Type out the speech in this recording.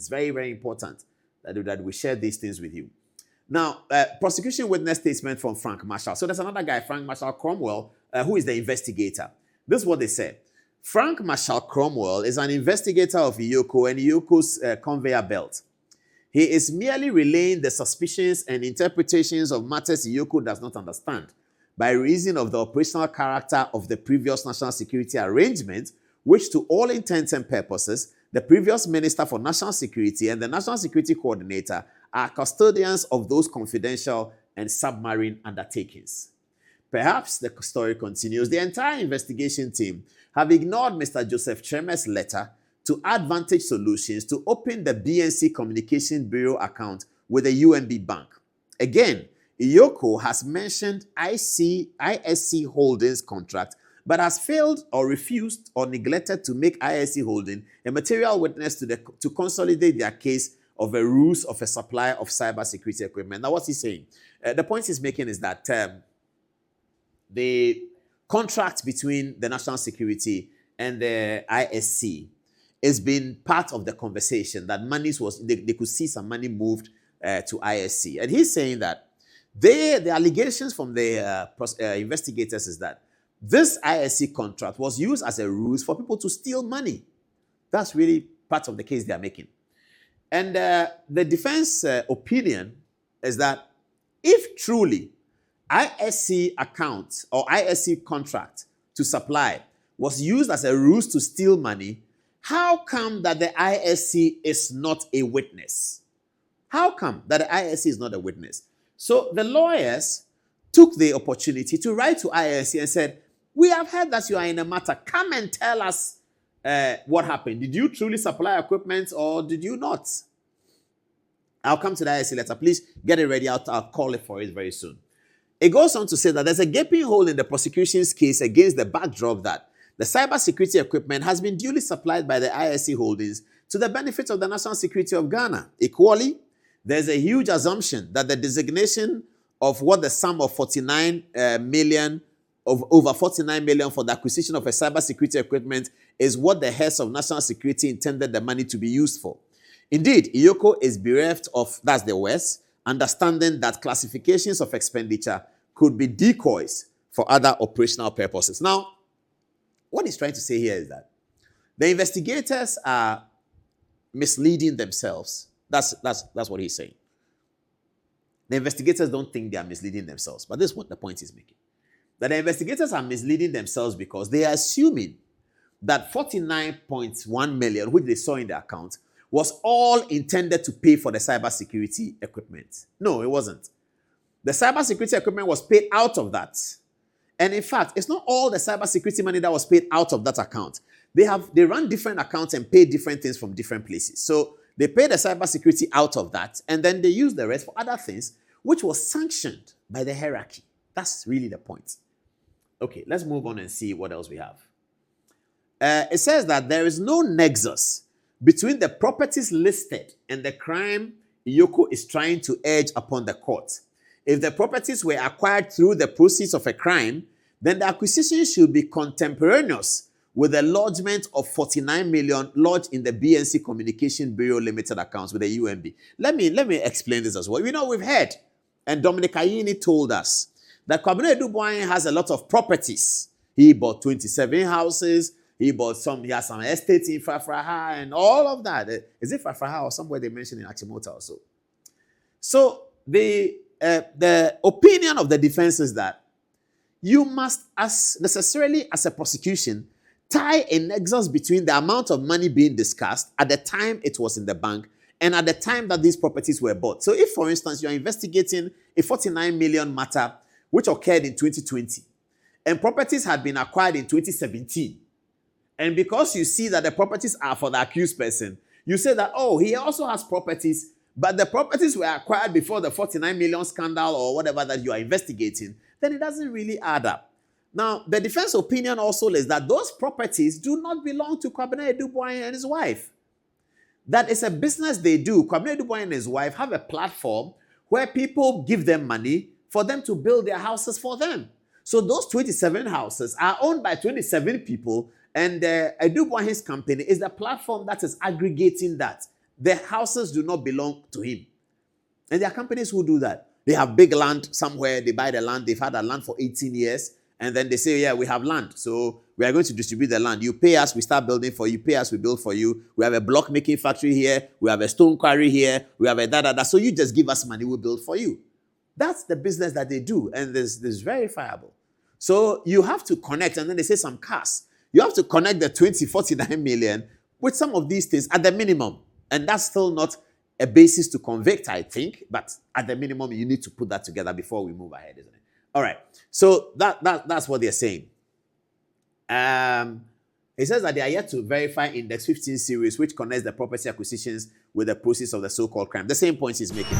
It's very, very important that we share these things with you. Now, prosecution witness statement from Frank Marshall. So there's another guy, Frank Marshall Cromwell, who is the investigator. This is what they said. Frank Marshall Cromwell is an investigator of EOCO and EOCO's conveyor belt. He is merely relaying the suspicions and interpretations of matters EOCO does not understand by reason of the operational character of the previous national security arrangement, which to all intents and purposes, the previous Minister for National Security and the National Security Coordinator are custodians of those confidential and submarine undertakings. Perhaps, the story continues, the entire investigation team have ignored Mr. Joseph Cheme's letter to Advantage Solutions to open the BNC Communication Bureau account with the UNB Bank. Again, EOCO has mentioned ISC Holdings contract, but has failed or refused or neglected to make ISC Holding a material witness to consolidate their case of a ruse of a supply of cybersecurity equipment. Now, what's he saying? The point he's making is that the contract between the national security and the ISC has been part of the conversation, that they could see some money moved to ISC. And he's saying that the allegations from the investigators is that this ISC contract was used as a ruse for people to steal money. That's really part of the case they are making. And the defense opinion is that if truly ISC account or ISC contract to supply was used as a ruse to steal money, how come that the ISC is not a witness? How come that the ISC is not a witness? So the lawyers took the opportunity to write to ISC and said, we have heard that you are in a matter. Come and tell us what happened. Did you truly supply equipment or did you not? I'll come to the ISC letter. Please get it ready. I'll call it for it very soon. It goes on to say that there's a gaping hole in the prosecution's case against the backdrop that the cybersecurity equipment has been duly supplied by the ISC Holdings to the benefit of the national security of Ghana. Equally, there's a huge assumption that the designation of what the sum of 49 million over 49 million for the acquisition of a cybersecurity equipment is what the heads of national security intended the money to be used for. Indeed, EOCO is bereft of, that's the West, understanding that classifications of expenditure could be decoys for other operational purposes. Now, what he's trying to say here is that the investigators are misleading themselves. That's what he's saying. The investigators don't think they are misleading themselves, but this is what the point he's making. That the investigators are misleading themselves because they are assuming that 49.1 million, which they saw in the account, was all intended to pay for the cybersecurity equipment. No, it wasn't. The cybersecurity equipment was paid out of that. And in fact, it's not all the cybersecurity money that was paid out of that account. They run different accounts and pay different things from different places. So they pay the cybersecurity out of that, and then they use the rest for other things, which was sanctioned by the hierarchy. That's really the point. Okay, let's move on and see what else we have. It says that there is no nexus between the properties listed and the crime EOCO is trying to urge upon the court. If the properties were acquired through the proceeds of a crime, then the acquisition should be contemporaneous with the lodgement of 49 million lodged in the BNC Communication Bureau Limited accounts with the UNB. Let me explain this as well. We've heard, and Dominic Ayini told us, that Kwabena Adu Boahen has a lot of properties. He bought 27 houses. He has some estates in Fafraha and all of that. Is it Fafraha or somewhere they mentioned in Achimota also? So the opinion of the defense is that you must, as a prosecution, tie a nexus between the amount of money being discussed at the time it was in the bank and at the time that these properties were bought. So if, for instance, you're investigating a 49 million matter which occurred in 2020 and properties had been acquired in 2017, and because you see that the properties are for the accused person, you say that, oh, he also has properties, but the properties were acquired before the 49 million scandal or whatever that you are investigating, then it doesn't really add up. Now, the defense opinion also is that those properties do not belong to Kwabena Adu Boahen and his wife. That is a business they do. Kwabena Adu Boahen and his wife have a platform where people give them money for them to build their houses for them. So those 27 houses are owned by 27 people, and Adu Boahen's company is the platform that is aggregating that. The houses do not belong to him. And there are companies who do that. They have big land somewhere, they buy the land, they've had that land for 18 years, and then they say, yeah, we have land, so we are going to distribute the land. You pay us, we start building for you. Pay us, we build for you. We have a block making factory here, we have a stone quarry here, we have a da-da-da. So you just give us money, we build for you. That's the business that they do, and this is verifiable. So you have to connect, and then they say some cars. You have to connect the 49 million with some of these things at the minimum. And that's still not a basis to convict, I think. But at the minimum, you need to put that together before we move ahead, isn't it? All right. So that's what they're saying. It says that they are yet to verify Index 15 series, which connects the property acquisitions with the process of the so-called crime. The same points he's making.